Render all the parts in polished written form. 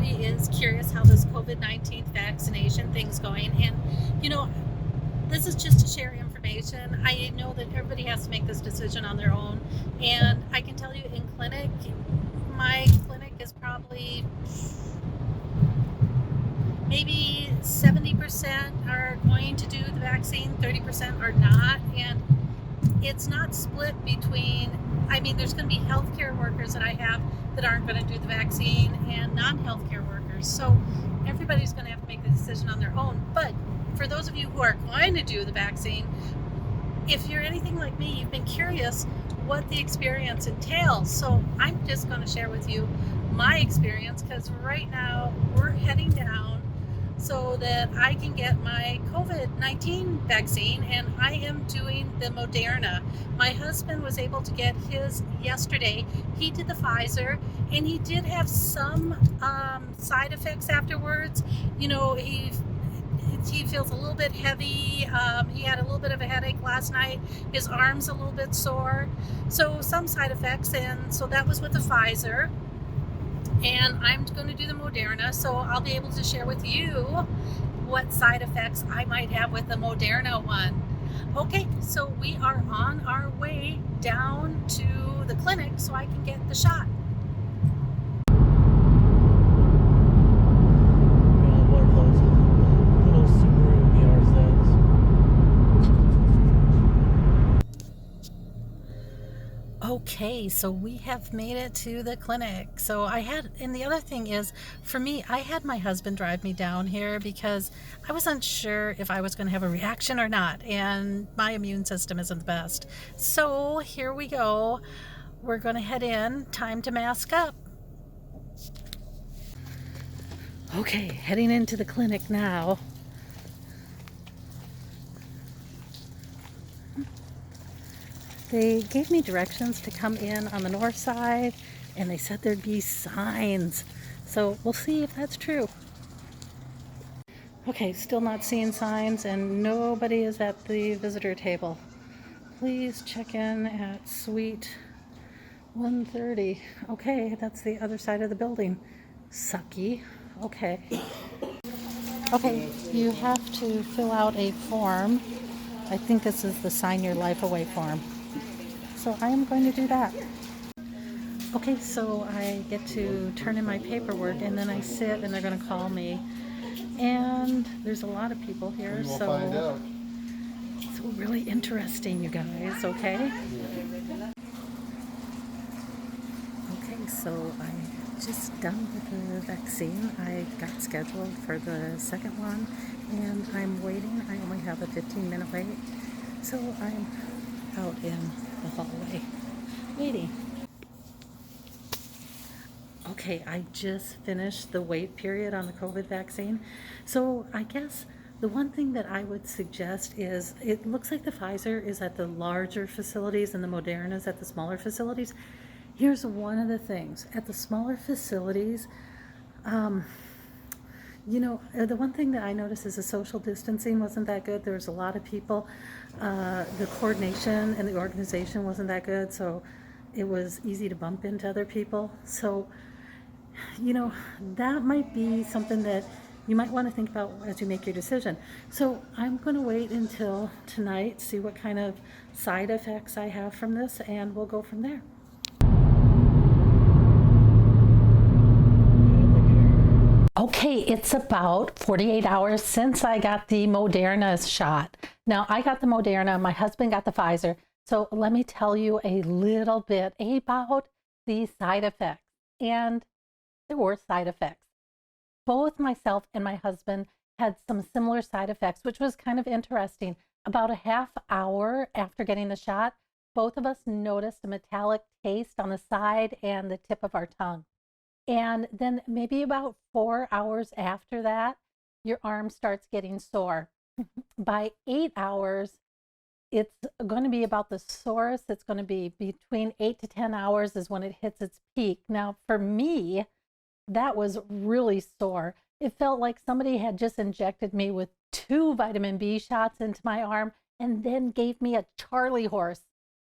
everybody is curious how this COVID-19 vaccination thing's going. And, you know, this is just to share information. I know that everybody has to make this decision on their own. And I can tell you in clinic, my clinic is probably maybe 70% are going to do the vaccine, 30% are not. And it's not split between, there's going to be healthcare workers that I have that aren't going to do the vaccine and non-healthcare workers. So everybody's going to have to make the decision on their own. But for those of you who are going to do the vaccine, if you're anything like me, you've been curious what the experience entails. So I'm just going to share with you my experience, because right now we're heading down so that I can get my COVID-19 vaccine, and I am doing the Moderna. My husband was able to get his yesterday. He did the Pfizer, and he did have some side effects afterwards. You know, he feels a little bit heavy. He had a little bit of a headache last night. His arm's a little bit sore. So some side effects, and so that was with the Pfizer. And I'm going to do the Moderna, so I'll be able to share with you what side effects I might have with the Moderna one. Okay, so we are on our way down to the clinic so I can get the shot. Okay, so we have made it to the clinic. So and the other thing is, for me, I had my husband drive me down here because I wasn't sure if I was going to have a reaction or not, and my immune system isn't the best. So here we go. We're going to head in. Time to mask up. Okay, heading into the clinic now. They gave me directions to come in on the north side, and they said there'd be signs. So we'll see if that's true. Okay, still not seeing signs, and nobody is at the visitor table. Please check in at suite 130. Okay, that's the other side of the building. Sucky. Okay. Okay, you have to fill out a form. I think this is the Sign Your Life Away form. So I am going to do that. Okay, so I get to turn in my paperwork, and then I sit and they're going to call me. And there's a lot of people here, so it's really interesting, you guys, okay? Okay, so I'm just done with the vaccine. I got scheduled for the second one, and I'm waiting. I only have a 15-minute wait, so I'm out in the hallway waiting. Okay, I just finished the wait period on the COVID vaccine. So I guess the one thing that I would suggest is, it looks like the Pfizer is at the larger facilities and the Moderna is at the smaller facilities. Here's one of the things. At the smaller facilities, the one thing that I noticed is the social distancing wasn't that good. There was a lot of people. The coordination and the organization wasn't that good, so it was easy to bump into other people. So, that might be something that you might want to think about as you make your decision. So I'm going to wait until tonight, see what kind of side effects I have from this, and we'll go from there. Okay, it's about 48 hours since I got the Moderna shot. Now, I got the Moderna, my husband got the Pfizer. So let me tell you a little bit about the side effects. And there were side effects. Both myself and my husband had some similar side effects, which was kind of interesting. About a half hour after getting the shot, both of us noticed a metallic taste on the side and the tip of our tongue. And then maybe about 4 hours after that, your arm starts getting sore. By 8 hours, it's going to be about the sorest. It's going to be between 8 to 10 hours is when it hits its peak. Now, for me, that was really sore. It felt like somebody had just injected me with 2 vitamin B shots into my arm and then gave me a Charlie horse.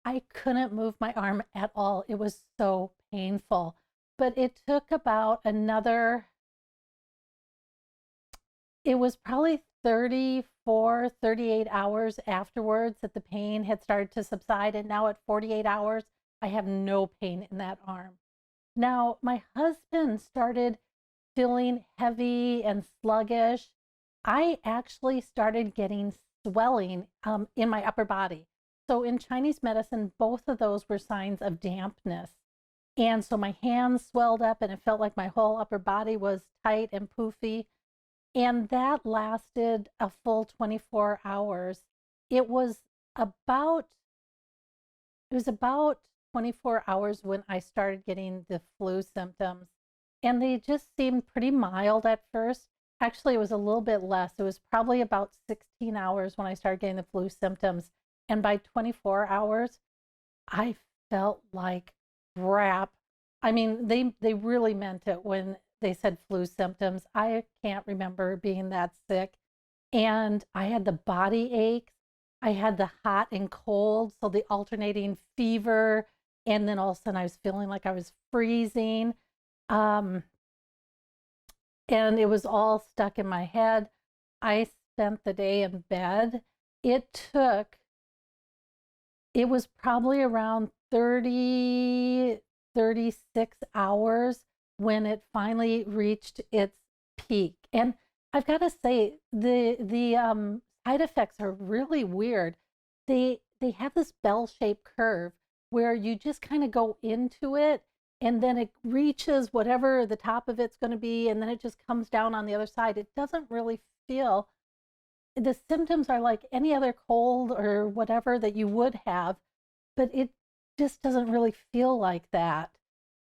I couldn't move my arm at all. It was so painful. But it took about another It was probably 34, 38 hours afterwards that the pain had started to subside. And now at 48 hours, I have no pain in that arm. Now, my husband started feeling heavy and sluggish. I actually started getting swelling in my upper body. So, in Chinese medicine, both of those were signs of dampness. And so my hands swelled up, and it felt like my whole upper body was tight and poofy. And that lasted a full 24 hours. It was about it was about 24 hours when I started getting the flu symptoms. And they just seemed pretty mild at first. Actually, it was a little bit less. It was probably about 16 hours when I started getting the flu symptoms. And by 24 hours, I felt like crap. I mean, they really meant it when they said flu symptoms. I can't remember being that sick. And I had the body aches. I had the hot and cold, so the alternating fever. And then all of a sudden I was feeling like I was freezing. Um, and it was all stuck in my head. I spent the day in bed. It took, it was probably around 30, 36 hours when it finally reached its peak. And I've got to say, the side effects are really weird. They have this bell-shaped curve where you just kind of go into it, and then it reaches whatever the top of it's going to be, and then it just comes down on the other side. It doesn't really feel, the symptoms are like any other cold or whatever that you would have, but it just doesn't really feel like that.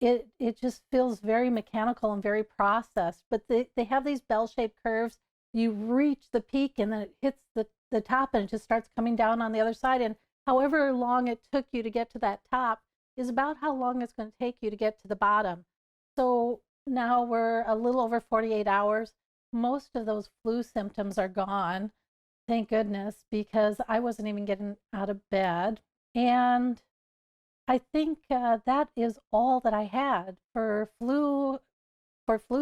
It just feels very mechanical and very processed. But they have these bell-shaped curves. You reach the peak and then it hits the top and it just starts coming down on the other side. And however long it took you to get to that top is about how long it's going to take you to get to the bottom. So now we're a little over 48 hours. Most of those flu symptoms are gone, thank goodness, because I wasn't even getting out of bed. And I think that is all that I had for flu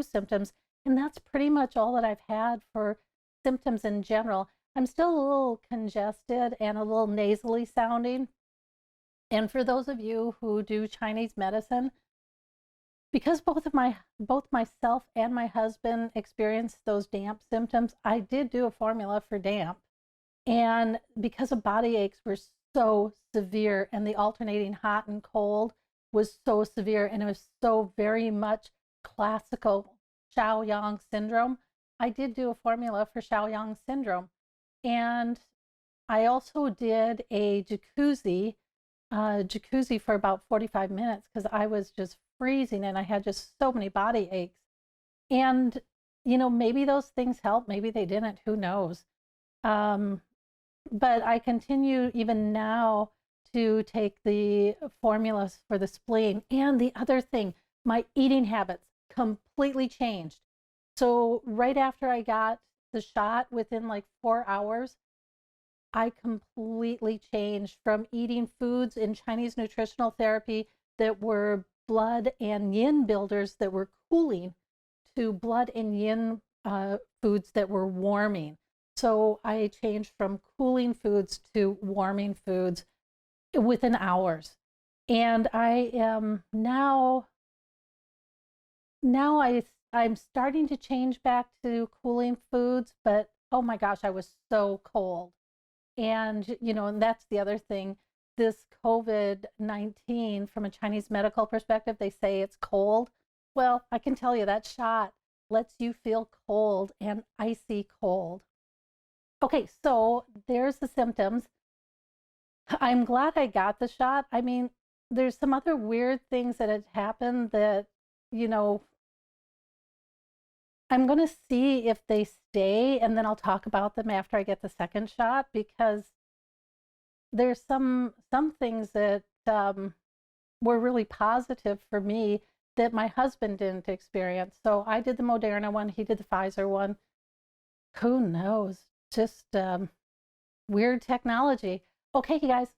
symptoms, and that's pretty much all that I've had for symptoms in general. I'm still a little congested and a little nasally sounding. And for those of you who do Chinese medicine, because both myself and my husband experienced those damp symptoms, I did do a formula for damp. And because of body aches were so severe and the alternating hot and cold was so severe and it was so very much classical Shaoyang syndrome, I did do a formula for Shaoyang syndrome. And I also did a jacuzzi for about 45 minutes because I was just freezing and I had just so many body aches. And, maybe those things helped, maybe they didn't, who knows? But I continue even now to take the formulas for the spleen. And the other thing, my eating habits completely changed. So right after I got the shot, within like 4 hours, I completely changed from eating foods in Chinese nutritional therapy that were blood and yin builders that were cooling to blood and yin foods that were warming. So I changed from cooling foods to warming foods within hours. And I am I'm starting to change back to cooling foods, but oh my gosh, I was so cold. And, and that's the other thing. This COVID-19, from a Chinese medical perspective, they say it's cold. Well, I can tell you that shot lets you feel cold and icy cold. Okay, so there's the symptoms. I'm glad I got the shot. I mean, there's some other weird things that had happened that, I'm going to see if they stay, and then I'll talk about them after I get the second shot, because there's some things that were really positive for me that my husband didn't experience. So I did the Moderna one, he did the Pfizer one. Who knows? Just weird technology. Okay, you guys,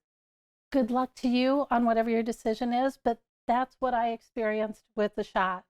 good luck to you on whatever your decision is, but that's what I experienced with the shot.